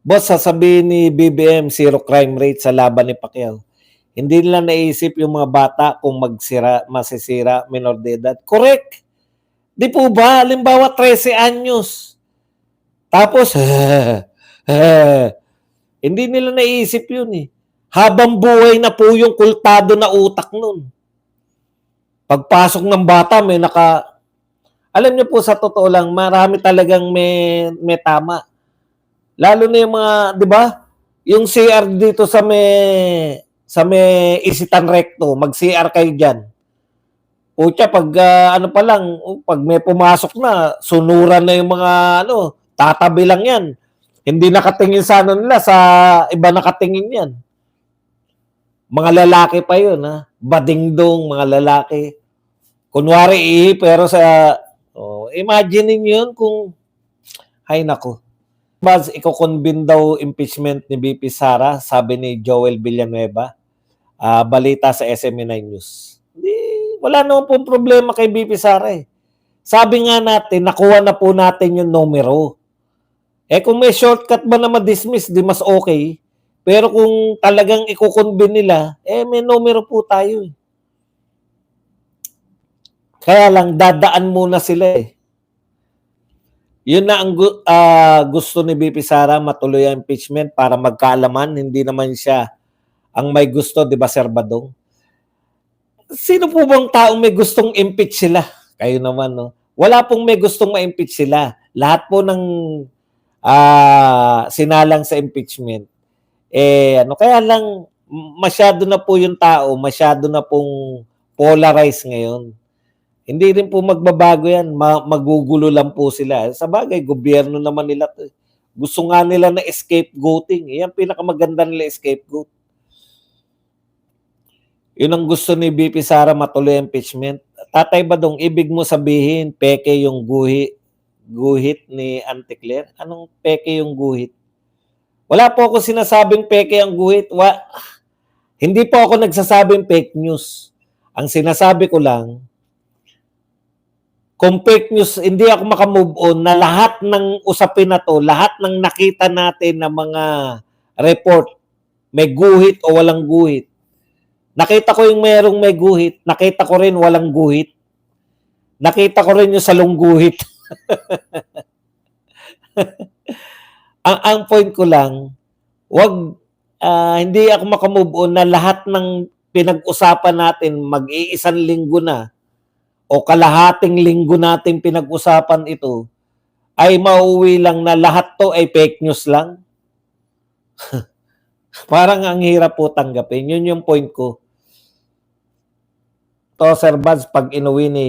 Boss, sasabihin ni BBM, zero crime rate sa laban ni Pacquiao. Hindi nila naisip yung mga bata kung masisira, minor de edad. Correct. Di po ba? Halimbawa, 13 anyos. Tapos, hindi nila naisip yun eh. Habang buhay na po yung kultado na utak nun. Pagpasok ng bata, may Alam niyo po, sa totoo lang, marami talagang may tama. Lalo na yung mga, di ba? Yung CR dito sa may Isitan Recto, mag-CR kayo diyan. Pucha, pag ano pa lang, pag may pumasok na, sunuran na yung mga tatabi lang yan. Hindi nakatingin sa nila, sa iba nakatingin yan. Mga lalaki pa yun, ha? Badingdong, mga lalaki. Kunwari, pero imagine yun kung, hay nako. Baz, iko-convene daw impeachment ni BP Sara, sabi ni Joel Villanueva. Balita sa SME9 News. Wala naman pong problema kay BP Sara eh. Sabi nga natin, nakuha na po natin yung numero. Kung may shortcut ba na ma-dismiss, di mas okay. Pero kung talagang iko-convene nila, may numero po tayo eh. Kaya lang, dadaan muna sila eh. Yun na ang gusto ni BP Sara, matuloy ang impeachment para magkaalaman. Hindi naman siya ang may gusto, di ba, Sir Badong? Sino po bang taong may gustong impeach sila? Kayo naman, no? Wala pong may gustong ma-impeach sila. Lahat po ng sinalang sa impeachment. Kaya lang, masyado na po yung tao, masyado na pong polarized ngayon. Hindi rin po magbabago yan. Magugulo lang po sila. Sa bagay, gobyerno naman nila to. Gusto nga nila na scapegoating. Yan pinakamaganda nila, scapegoat. Yun ang gusto ni BP Sara, matuloy impeachment. Tatay Badong, ibig mo sabihin, peke yung guhit ni Auntie Claire? Anong peke yung guhit? Wala po ako sinasabing peke ang guhit. Hindi po ako nagsasabing fake news. Ang sinasabi ko lang, kung fake news, hindi ako makamove on na lahat ng usapin na to, lahat ng nakita natin na mga report, may guhit o walang guhit. Nakita ko yung merong may guhit, nakita ko rin walang guhit. Nakita ko rin yung salong guhit. ang point ko lang, hindi ako makamove on na lahat ng pinag-usapan natin mag-iisang linggo na o kalahating linggo natin pinag-usapan ito, ay mauwi lang na lahat to ay fake news lang. Parang ang hirap po tanggapin. Yun yung point ko. To, Sir Bads, pag inuwi ni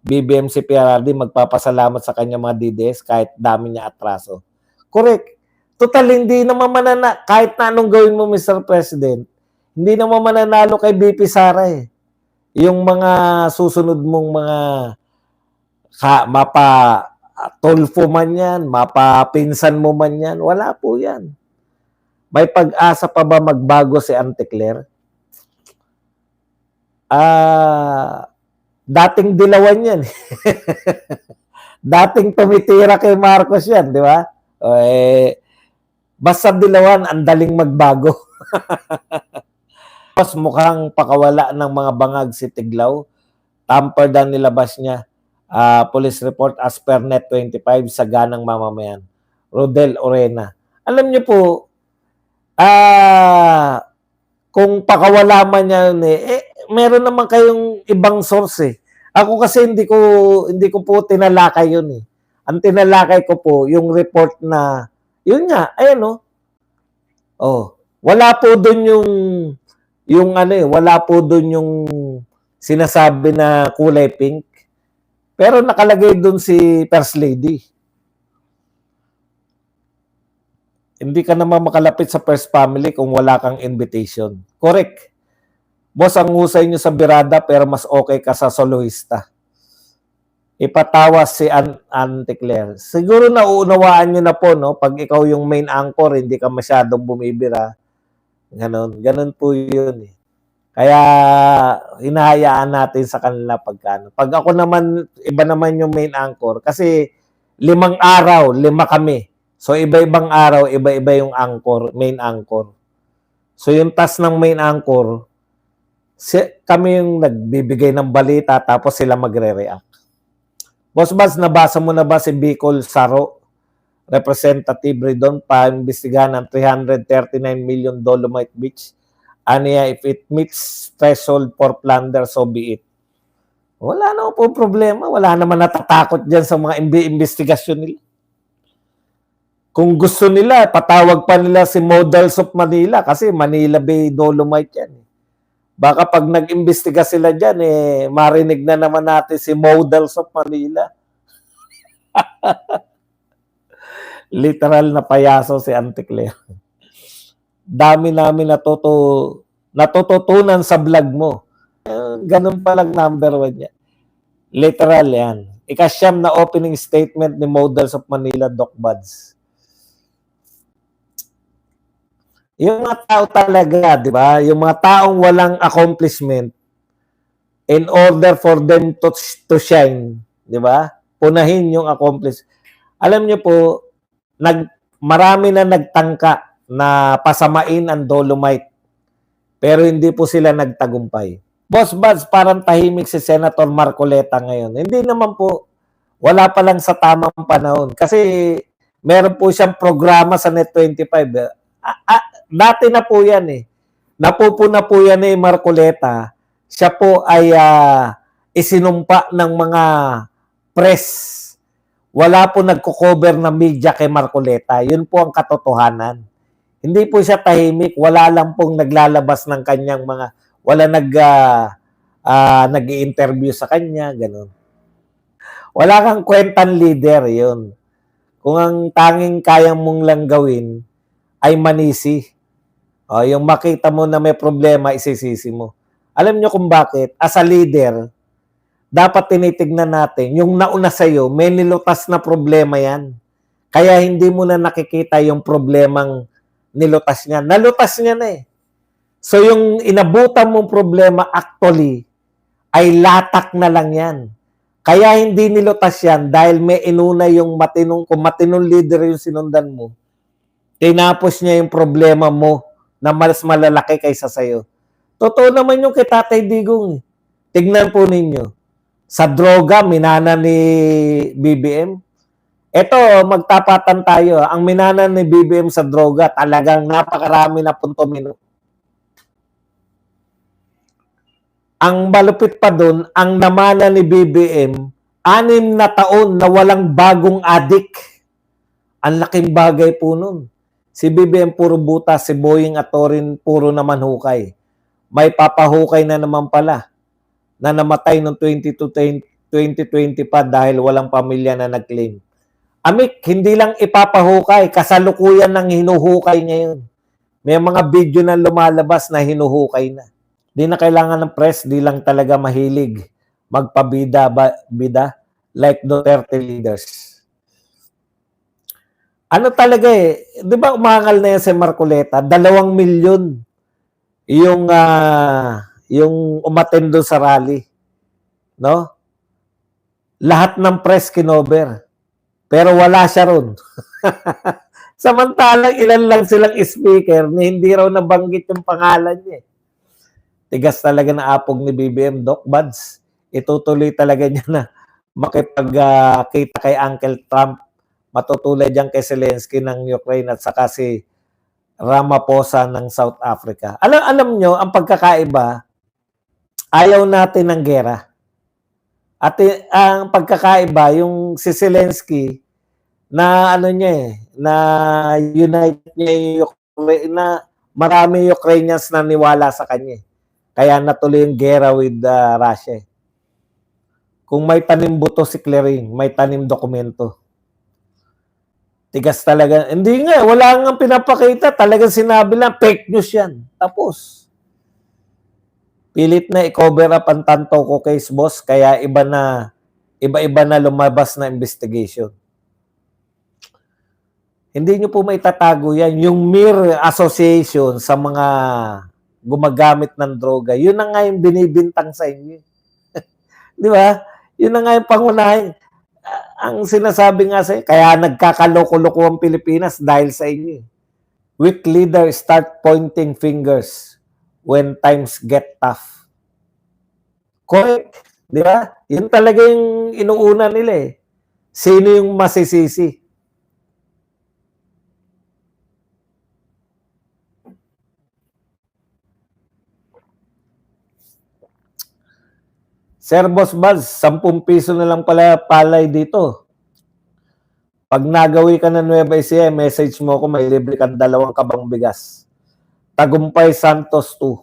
BBM si PRRD, magpapasalamat sa kanya mga DDS kahit dami niya atraso. Correct. Total, hindi naman kahit na anong gawin mo, Mr. President, hindi naman mananalo kay BP Sara eh. Yung mga susunod mong mga mapa-tolfo man yan, mapa-pinsan mo man yan, wala po yan. May pag-asa pa ba magbago si Auntie Claire? Dating dilawan yan. Dating tumitira kay Marcos yan, di ba? Basta dilawan, ang daling magbago. Mukhang pakawala ng mga bangag si Tiglaw. Tamper daw nilabas niya. Police report as per Net 25 sa ganang mamamayan. Rodel Orena. Alam niyo po, kung pakawala man yan, meron naman kayong ibang source eh. Ako kasi hindi ko po tinalakay yun eh. Ang tinalakay ko po, yung report na, yun nga, ayan wala po doon wala po doon yung sinasabi na kulay pink. Pero nakalagay doon si First Lady. Hindi ka naman makalapit sa First Family kung wala kang invitation. Correct. Boss, ang husay nyo sa birada pero mas okay ka sa soloista. Ipatawas si Auntie Claire. Siguro nauunawaan nyo na po, no? Pag ikaw yung main anchor, hindi ka masyadong bumibira. Ganon po yun eh. Kaya hinahayaan natin sa kanila pagkano. Pag ako naman, iba naman yung main anchor. Kasi 5 araw, 5 kami. So, iba-ibang araw, iba-iba yung anchor, main anchor. So, yung task ng main anchor, kami yung nagbibigay ng balita tapos sila magre-react. Boss Baz, nabasa mo na ba si Bicol Saro? Representative Redon pa imbestigahan ng 339 million Dolomite Beach. Aniya, if it meets threshold for plunder, so be it. Wala na po problema. Wala naman natatakot dyan sa mga investigasyon nila. Kung gusto nila, patawag pa nila si Models of Manila kasi Manila Bay Dolomite yan. Baka pag nag-imbestiga sila dyan, marinig na naman natin si Models of Manila. Literal na payaso si Auntie Claire. Dami namin natututunan sa vlog mo. Ganun palang number 1 niya. Literal yan. Ikasyam na opening statement ni Models of Manila, Doc Buds. Yung mga tao talaga, di ba? Yung mga taong walang accomplishment, in order for them to shine, di ba? Punahin yung accomplishment. Alam niyo po, marami na nagtangka na pasamain ang Dolomite, pero hindi po sila nagtagumpay. Boss Buds, parang tahimik si Senator Marcoleta ngayon. Hindi naman po, wala pa lang sa tamang panahon. Kasi meron po siyang programa sa Net25. Dati na po yan Napupuna po yan Marcoleta. Siya po ay isinumpa ng mga press. Wala po nagko-cover na media kay Marcoleta. Yun po ang katotohanan. Hindi po siya tahimik. Wala lang pong naglalabas ng kanyang mga, wala nag-i-interview sa kanya, ganun. Wala kang kwentan leader, yun. Kung ang tanging kayang mong lang gawin ay manisi. Yung makita mo na may problema, isisisi mo. Alam nyo kung bakit? As a leader, dapat tinitignan natin, yung nauna sa'yo, may nilutas na problema yan. Kaya hindi mo na nakikita yung problemang nilutas niya. Nalutas niya na So yung inabutan mong problema actually, ay latak na lang yan. Kaya hindi nilutas yan dahil may inuna yung kung matinong leader yung sinundan mo, tinapos niya yung problema mo na mas malalaki kaysa sa'yo. Totoo naman yung kay Tatay Digong. Tignan po ninyo. Sa droga, minana ni BBM. Ito, magtapatan tayo. Ang minana ni BBM sa droga, talagang napakarami na puntomino. Ang malupit pa doon, ang namana ni BBM, 6 na taon na walang bagong adik. Ang laking bagay po nun. Si BBM puro butas, si Boying Atorin puro naman hukay. May papahukay na naman pala na namatay noong 2020 pa dahil walang pamilya na nag-claim. Amik, hindi lang ipapahukay, kasalukuyan ng hinuhukay ngayon. May mga video na lumalabas na hinuhukay na. Di na kailangan ng press, di lang talaga mahilig magpabida like Duterte leaders. Ano talaga di ba umangal na yan si Marcoleta? 2 milyon yung umattend doon sa rally. No? Lahat ng press kinover. Pero wala siya ron. Samantalang ilan lang silang speaker na hindi raw nabanggit yung pangalan niya. Tigas talaga na apog ni BBM, Doc Buds. Itutuloy talaga niya na makipagkita kay Uncle Trump. Matutulad dyan kay Zelensky ng Ukraine at saka si Ramaphosa ng South Africa. Alam nyo, ang pagkakaiba, ayaw natin ng gera. At ang pagkakaiba, yung si Zelensky, na na unite niya yung Ukraine, na marami Ukrainians na niwala sa kanya. Kaya natuloy yung gera with Russia. Kung may tanim buto si Claring, may tanim dokumento. Tigas talaga. Hindi nga, wala nga pinapakita. Talagang sinabi lang, fake news yan. Tapos. Pilit na i-cover up ang Tantoco case, boss. Kaya iba-iba na lumabas na investigation. Hindi nyo po maitatago yan. Yung mere association sa mga gumagamit ng droga, yun na nga yung binibintang sa inyo. Di ba? Yun na nga yung pangunahin. Ang sinasabi nga sa'yo, kaya nagkakaloko-loko ang Pilipinas dahil sa inyo. Weak leader start pointing fingers when times get tough. Correct. Di ba? Yun talaga yung inuuna nila eh. Sino yung masisisi? Sir Boss Buzz, 10 piso na lang pala palay dito. Pag nagawi ka ng Nueva Ecija, message mo ako, may libre kang 2 kabang bigas. Tagumpay Santos 2.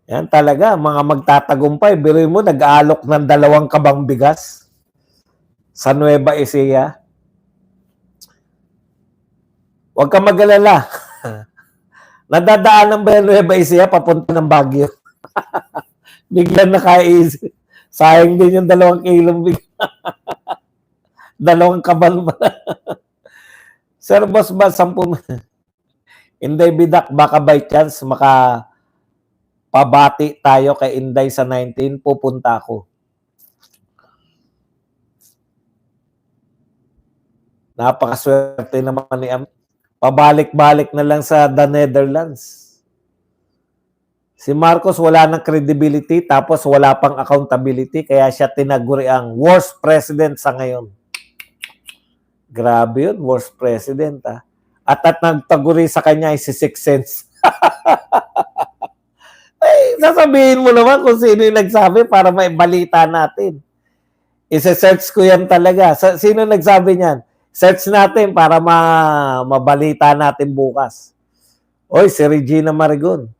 Yan talaga, mga magtatagumpay. Biruin mo, nag-aalok ng 2 kabang bigas sa Nueva Ecija. Huwag ka mag-alala. Nadadaanan ba yung Nueva Ecija papunta ng Baguio? Biglang nakaisip. Sayang din yung 2 kilong bigas. 2 kabal ba? Sir Boss ba, 10 Inday Bidak, baka by chance pabati tayo kay Inday sa 19, pupunta ako. Napakaswerte naman ni Am. Pabalik-balik na lang sa The Netherlands. Si Marcos wala ng credibility tapos wala pang accountability kaya siya tinaguri ang worst president sa ngayon. Grabe yun, worst president ah. At nagtaguri sa kanya ay si Sixth Sense. Ay, sasabihin mo naman kung sino yung nagsabi para may balita natin. Isa-search ko yan talaga. Sino nagsabi niyan? Search natin para mabalita natin bukas. Oy, si Regina Marigon.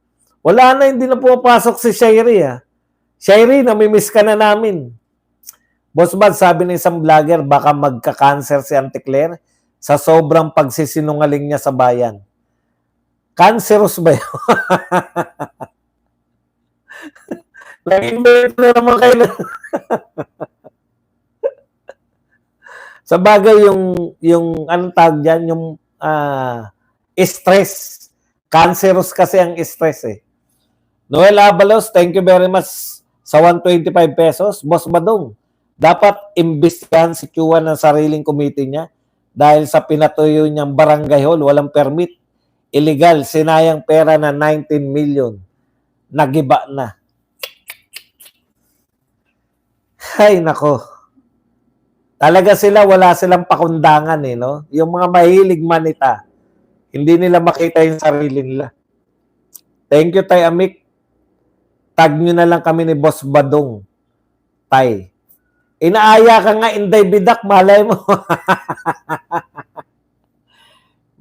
Wala na, hindi na pumapasok si Shairi ah. Shairi, namimiss ka na namin. Boss Bad, sabi ng isang vlogger, baka magka-cancer si Auntie Claire sa sobrang pagsisinungaling niya sa bayan. Cancerous ba yun? Nag-invent na naman kayo. Sa bagay, yung anong tawag dyan, yung stress. Cancerous kasi ang stress eh. Noel Abalos, thank you very much sa 125 pesos. Boss Badong, dapat imbestigahan si Chua ng sariling committee niya dahil sa pinatuyo niyang barangay hall, walang permit. Illegal, sinayang pera na 19 million. Nagiba na. Ay, nako. Talaga sila, wala silang pakundangan eh, no? Yung mga mahilig manita, hindi nila makita yung sarili nila. Thank you, Tay Amik. Tag nyo na lang kami ni Boss Badong. Tay. Inaaya ka nga, Inday Bidak, malay mo.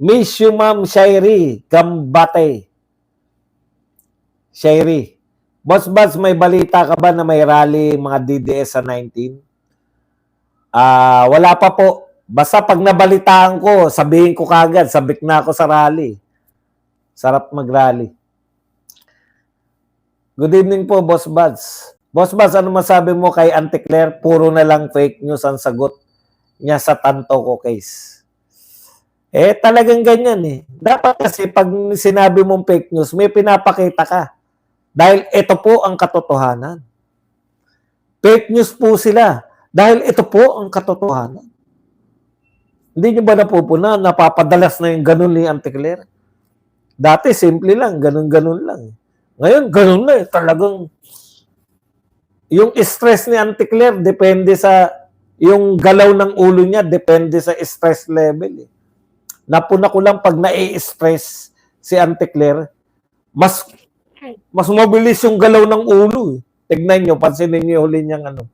Miss you, Ma'am Shairi. Gambate. Shairi. Boss Buzz, may balita ka ba na may rally mga DDS sa 19? Wala pa po. Basta pag nabalitaan ko, sabihin ko kagad, sabik na ako sa rally. Sarap mag-rally. Good evening po, Boss Buzz. Boss Buzz, ano masabi mo kay Auntie Claire? Puro na lang fake news ang sagot niya sa Tantoco case. Eh, talagang ganyan eh. Dapat kasi pag sinabi mong fake news, may pinapakita ka. Dahil ito po ang katotohanan. Fake news po sila. Dahil ito po ang katotohanan. Hindi nyo ba napupuna? Napapadalas na yung ganun ni Auntie Claire? Dati, simple lang. Ganun-ganun lang. Ngayon, ganun na eh. Talagang yung stress ni Auntie Claire depende sa yung galaw ng ulo niya depende sa stress level eh. Napuna ko lang pag na-stress si Auntie Claire, mas mabilis yung galaw ng ulo eh. Tignan nyo, pansinin nyo huli niyang ano.